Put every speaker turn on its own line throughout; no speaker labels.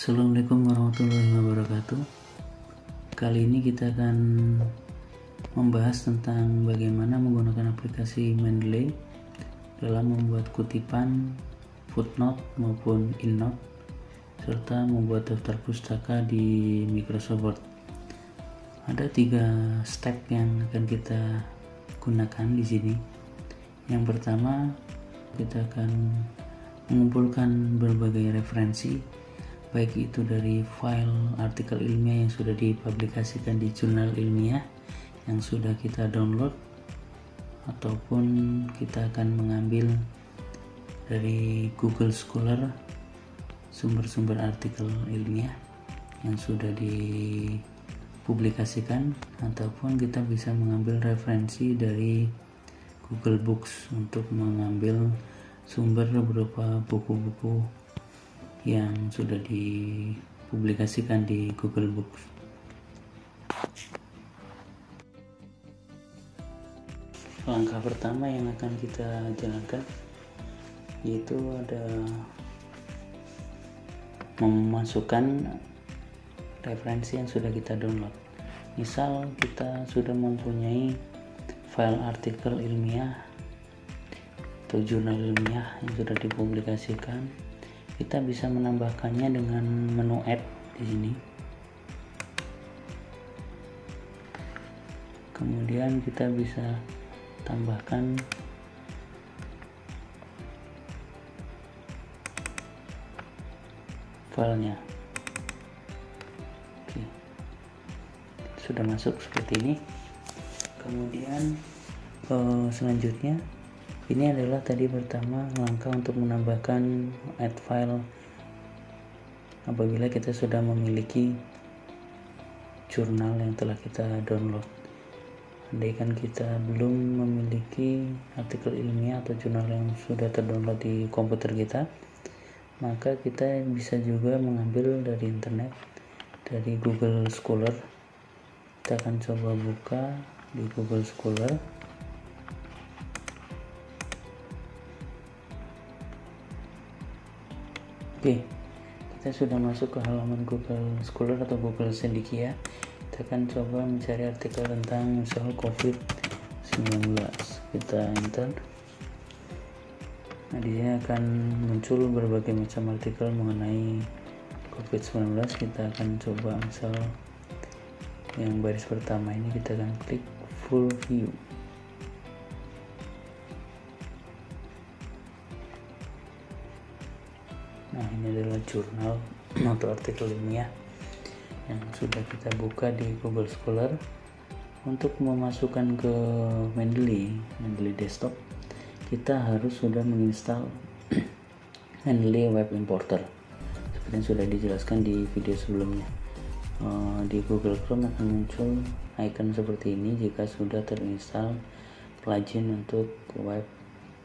Assalamualaikum warahmatullahi wabarakatuh. Kali ini kita akan membahas tentang bagaimana menggunakan aplikasi Mendeley dalam membuat kutipan, footnote maupun endnote, serta membuat daftar pustaka di Microsoft Word. Ada 3 step yang akan kita gunakan di sini. Yang pertama, kita akan mengumpulkan berbagai referensi, baik itu dari file artikel ilmiah yang sudah dipublikasikan di jurnal ilmiah yang sudah kita download, ataupun kita akan mengambil dari Google Scholar sumber-sumber artikel ilmiah yang sudah dipublikasikan, ataupun kita bisa mengambil referensi dari Google Books untuk mengambil sumber berupa buku-buku yang sudah dipublikasikan di Google Books. Langkah pertama yang akan kita jalankan yaitu ada memasukkan referensi yang sudah kita download. Misal kita sudah mempunyai file artikel ilmiah atau jurnal ilmiah yang sudah dipublikasikan, kita bisa menambahkannya dengan menu add di sini. Kemudian kita bisa tambahkan filenya. Oke, sudah masuk seperti ini. Kemudian selanjutnya, ini adalah tadi pertama langkah untuk menambahkan add file apabila kita sudah memiliki jurnal yang telah kita download. Andaikan kita belum memiliki artikel ilmiah atau jurnal yang sudah terdownload di komputer kita, maka kita bisa juga mengambil dari internet, dari Google Scholar. Kita akan coba buka di Google Scholar. Oke, kita sudah masuk ke halaman Google Scholar atau Google Cendekia. Kita akan coba mencari artikel tentang misal COVID-19. Kita enter. Nah, di sini akan muncul berbagai macam artikel mengenai COVID-19. Kita akan coba misal yang baris pertama ini, kita akan klik full view. Nah, ini adalah jurnal atau artikel ilmiah yang sudah kita buka di Google Scholar. Untuk memasukkan ke Mendeley desktop, kita harus sudah menginstal Mendeley Web Importer seperti yang sudah dijelaskan di video sebelumnya. Di Google Chrome akan muncul icon seperti ini jika sudah terinstall plugin untuk Web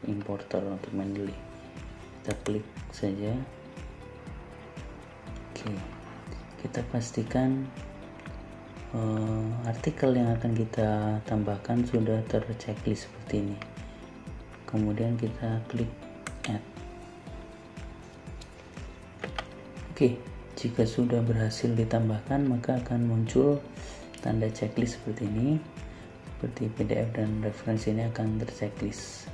Importer untuk Mendeley. Kita klik saja. Oke, kita pastikan artikel yang akan kita tambahkan sudah terchecklist seperti ini. Kemudian kita klik add. Oke, jika sudah berhasil ditambahkan, maka akan muncul tanda checklist seperti ini. Seperti PDF dan referensi ini akan terchecklist.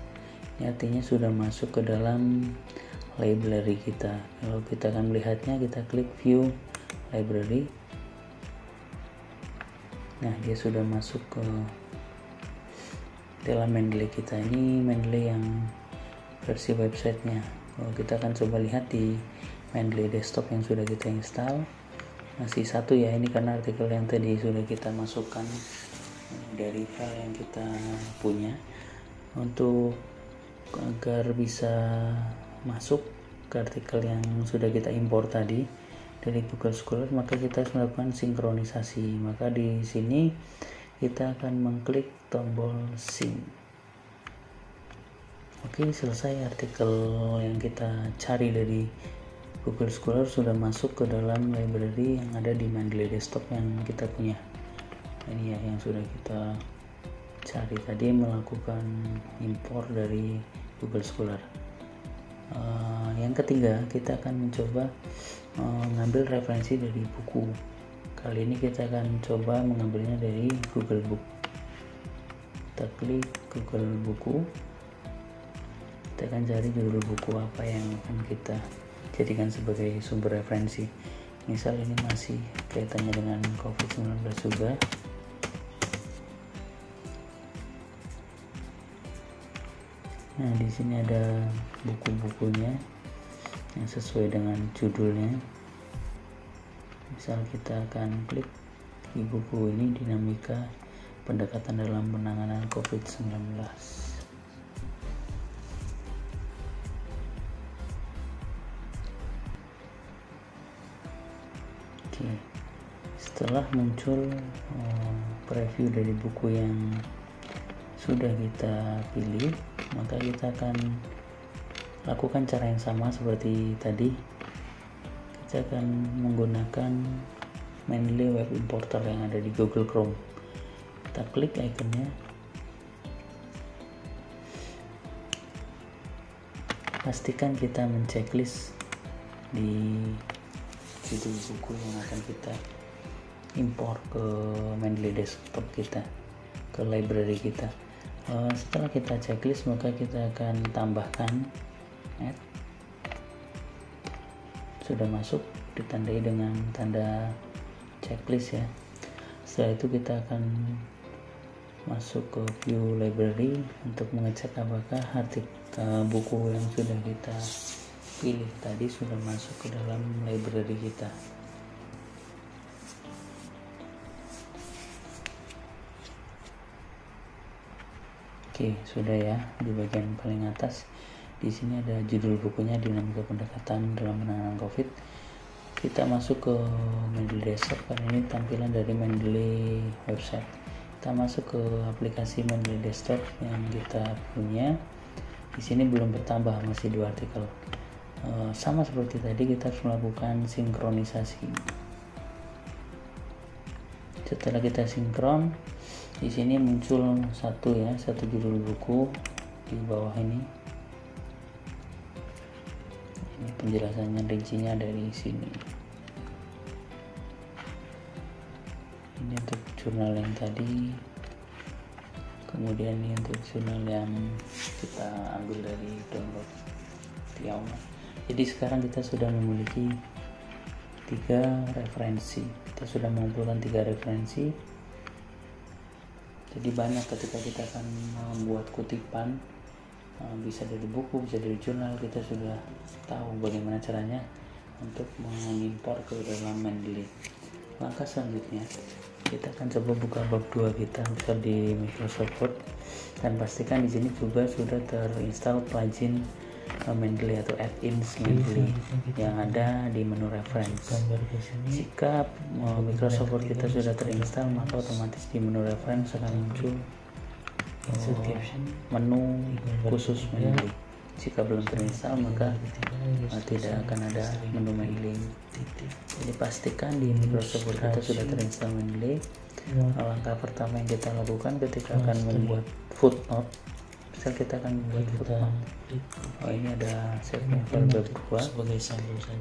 Ini artinya sudah masuk ke dalam library kita. Kalau kita akan melihatnya, kita klik view library. Nah, dia sudah masuk ke dalam Mendeley kita. Ini Mendeley yang versi websitenya. Kalau kita akan coba lihat di Mendeley desktop yang sudah kita install, masih satu ya, ini karena artikel yang tadi sudah kita masukkan dari file yang kita punya. Untuk agar bisa masuk ke artikel yang sudah kita impor tadi dari Google Scholar, maka kita harus melakukan sinkronisasi. Maka di sini kita akan mengklik tombol sync. Oke, selesai. Artikel yang kita cari dari Google Scholar sudah masuk ke dalam library yang ada di Mendeley desktop yang kita punya. Ini ya yang sudah kita cari tadi, melakukan impor dari Google Scholar. Yang ketiga, kita akan mencoba mengambil referensi dari buku. Kali ini kita akan coba mengambilnya dari Google Book. Kita klik Google Buku, kita akan cari judul buku apa yang akan kita jadikan sebagai sumber referensi. Misal ini masih kaitannya dengan COVID-19 juga. Nah, di sini ada buku-bukunya yang sesuai dengan judulnya. Misal kita akan klik di buku ini, Dinamika Pendekatan dalam Penanganan COVID-19. Oke, setelah muncul preview dari buku yang sudah kita pilih, maka kita akan lakukan cara yang sama seperti tadi. Kita akan menggunakan Mendeley Web Importer yang ada di Google Chrome. Kita klik ikonnya, pastikan kita menceklis di judul buku yang akan kita impor ke Mendeley desktop kita, ke library kita. Setelah kita checklist, maka kita akan tambahkan add. Sudah masuk, ditandai dengan tanda checklist ya. Setelah itu kita akan masuk ke view library untuk mengecek apakah buku yang sudah kita pilih tadi sudah masuk ke dalam library kita. Oke, sudah ya. Di bagian paling atas di sini ada judul bukunya, Dinamika Pendekatan dalam Penanganan COVID. Kita masuk ke Mendeley Desktop karena ini tampilan dari Mendeley website. Kita masuk ke aplikasi Mendeley Desktop yang kita punya. Di sini belum bertambah, masih 2 artikel. Sama seperti tadi, kita harus melakukan sinkronisasi. Setelah kita sinkron, di sini muncul satu judul buku di bawah ini. Ini penjelasannya, rincinya dari sini. Ini untuk jurnal yang tadi, kemudian ini untuk jurnal yang kita ambil dari download Tiauma. Jadi sekarang kita sudah memiliki 3 referensi. Kita sudah mengumpulkan 3 referensi. Jadi banyak ketika kita akan membuat kutipan, bisa dari buku, bisa dari jurnal, kita sudah tahu bagaimana caranya untuk mengimpor ke dalam Mendeley. Langkah selanjutnya, kita akan coba buka bab 2 kita, bisa di Microsoft Word, dan pastikan di sini juga sudah terinstall plugin Mendeley atau add-ins Mendeley yang ada di menu reference. Jika Microsoft Word kita sudah terinstall, maka otomatis di menu reference akan muncul menu khusus Mendeley. Jika belum terinstall, maka tidak akan ada menu Mendeley. Jadi pastikan di Microsoft Word kita sudah terinstall Mendeley. Langkah pertama yang kita lakukan ketika akan membuat footnote, misal kita akan membuat footnote. Ini ada save file bab 2.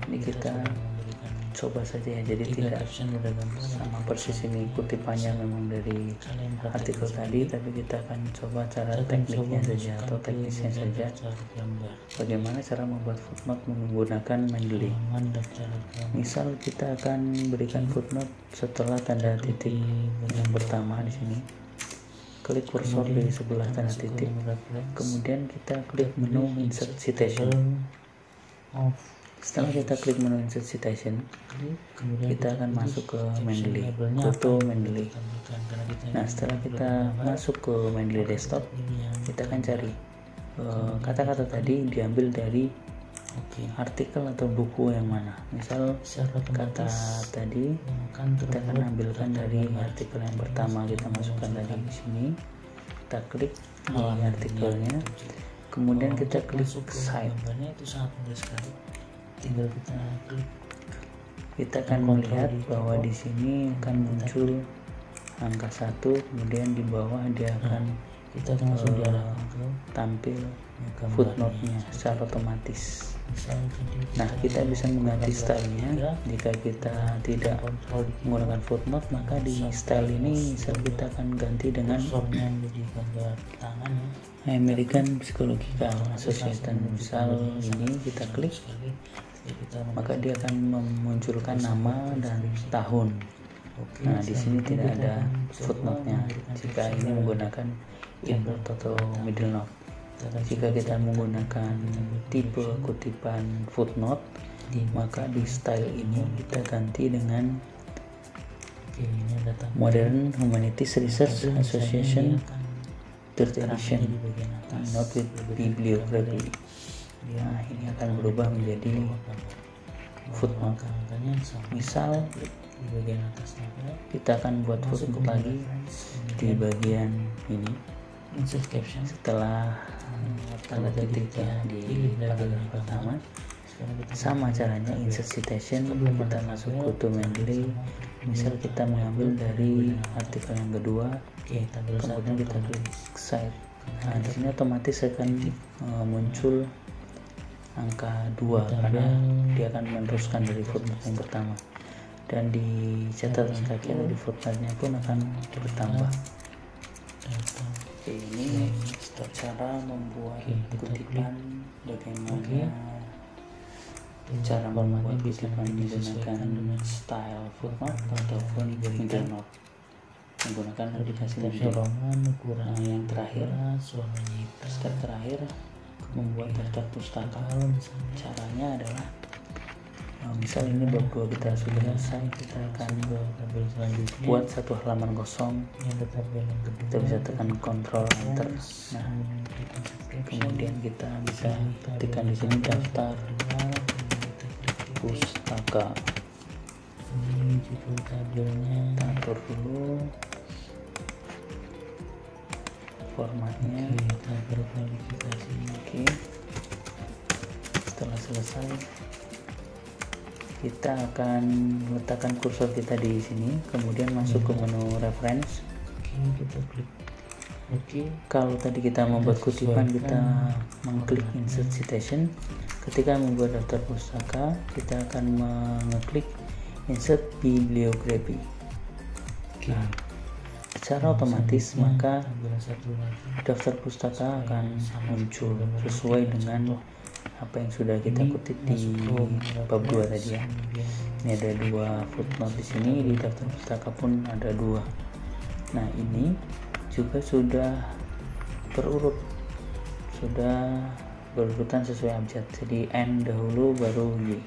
Ini kita coba saja ya, jadi tidak sama persis ini kutipannya memang dari artikel tadi, tapi kita akan coba cara tekniknya saja atau teknisnya saja, bagaimana cara membuat footnote menggunakan Mendeley. Misal kita akan berikan footnote setelah tanda titik yang pertama di sini, klik kursor di sebelah tanda titik, kemudian kita klik menu insert citation. Setelah kita klik menu insert citation, kita akan masuk ke Mendeley, foto Mendeley. Nah, setelah kita masuk ke Mendeley desktop, kita akan cari kata-kata tadi diambil dari artikel atau buku yang mana. Misal kata tadi kita akan ambilkan dari artikel yang pertama, kita masukkan tadi di sini. Kita klik di artikelnya, kemudian kita klik cite. Tinggal kita klik, kita akan melihat bahwa di sini akan muncul angka 1, kemudian di bawah dia akan tampil footnote-nya secara otomatis. Nah, kita bisa mengganti stylenya. Jika kita tidak menggunakan footnote, maka di style ini misal kita akan ganti dengan American Psychological Association. Misal ini kita klik, maka dia akan memunculkan nama dan tahun. Nah, di sini tidak ada footnote-nya jika ini menggunakan endnote atau middle note. Jika kita menggunakan tipe kutipan footnote, maka di style ini kita ganti dengan Modern Humanities Research Association 3rd edition, not with bibliography. Nah, ini akan berubah menjadi footnote. Misal kita akan buat footnote lagi di bagian ini setelah tanda titiknya di paragraf pertama. Sama caranya insert citation, kita masuk to Mendeley. Misal kita mengambil dari artikel yang kedua, kemudian kita klik cite. Nah, di sini otomatis akan muncul angka 2 karena dia akan meneruskan dari footnote yang pertama, dan di catatan kaki di footnote-nya pun akan bertambah. Oke, ini cara membuat kutipan, bagaimana cara membuat kutipan menggunakan style footnote ataupun middle note menggunakan aplikasi Mendeley. Yang terakhir, step terakhir, membuat daftar pustaka. Caranya adalah misal ini bab 2 kita sudah selesai, kita akan buat satu halaman kosong. Kita bisa tekan Ctrl Enter. Nah, kemudian kita bisa ketikkan di sini daftar pustaka. Ini judul tabelnya, kita atur dulu formatnya. Kita berkualifikasi. Oke, setelah selesai kita akan letakkan kursor kita di sini, kemudian masuk ke menu reference. Kita klik oke. Kalau tadi kita membuat kutipan, kita mengklik insert citation. Ketika membuat daftar pustaka, kita akan mengeklik insert bibliography. Nah, secara otomatis maka daftar pustaka akan muncul sesuai dengan apa yang sudah kita kutip di bab 2 tadi ya. Ini ada 2 footnote di sini, di daftar pustaka pun ada 2. Nah, ini juga sudah berurut, sudah berurutan sesuai abjad. Jadi N dahulu baru Y.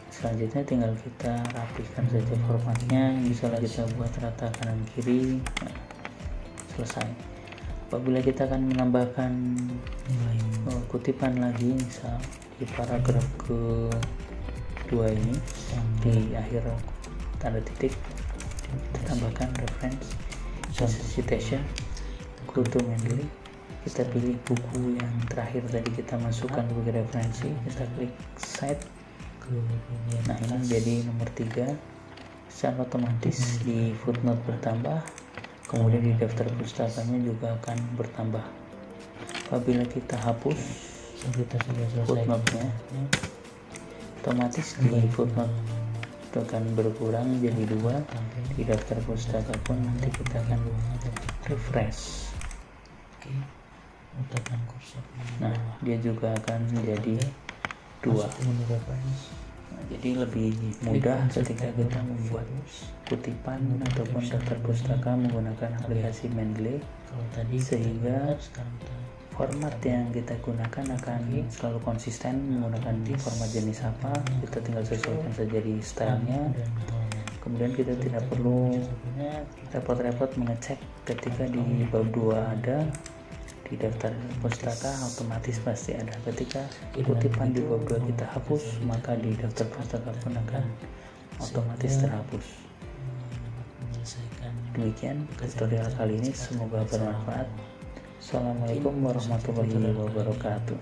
Selanjutnya tinggal kita rapikan saja formatnya. Misalnya kita buat rata kanan kiri. Nah, selesai. Apabila kita akan menambahkan kutipan lagi, misal di paragraf ke-2 ini, di akhir tanda titik kita tambahkan reference, citation, go to Mendeley. Kita pilih buku yang terakhir tadi kita masukkan sebagai referensi, kita klik cite. Nah, ini menjadi nomor 3. Secara otomatis di footnote bertambah, kemudian di daftar pustakanya juga akan bertambah. Apabila kita hapus footnote-nya, otomatis di footnote itu akan berkurang jadi 2. Di daftar pustaka pun nanti kita akan refresh. Nah, dia juga akan menjadi 2. Nah, jadi lebih mudah ketika kita membuat kutipan ataupun daftar pustaka menggunakan aplikasi Mendeley, sehingga format yang kita gunakan akan selalu konsisten menggunakan format jenis apa. Kita tinggal sesuaikan saja di stylenya, kemudian kita tidak perlu repot-repot mengecek ketika di bab 2 ada, di daftar pustaka otomatis pasti ada. Ketika kutipan di bab 2 kita hapus, maka di daftar pustaka pun akan otomatis terhapus. Demikian tutorial kali ini, semoga bermanfaat. Assalamualaikum warahmatullahi wabarakatuh.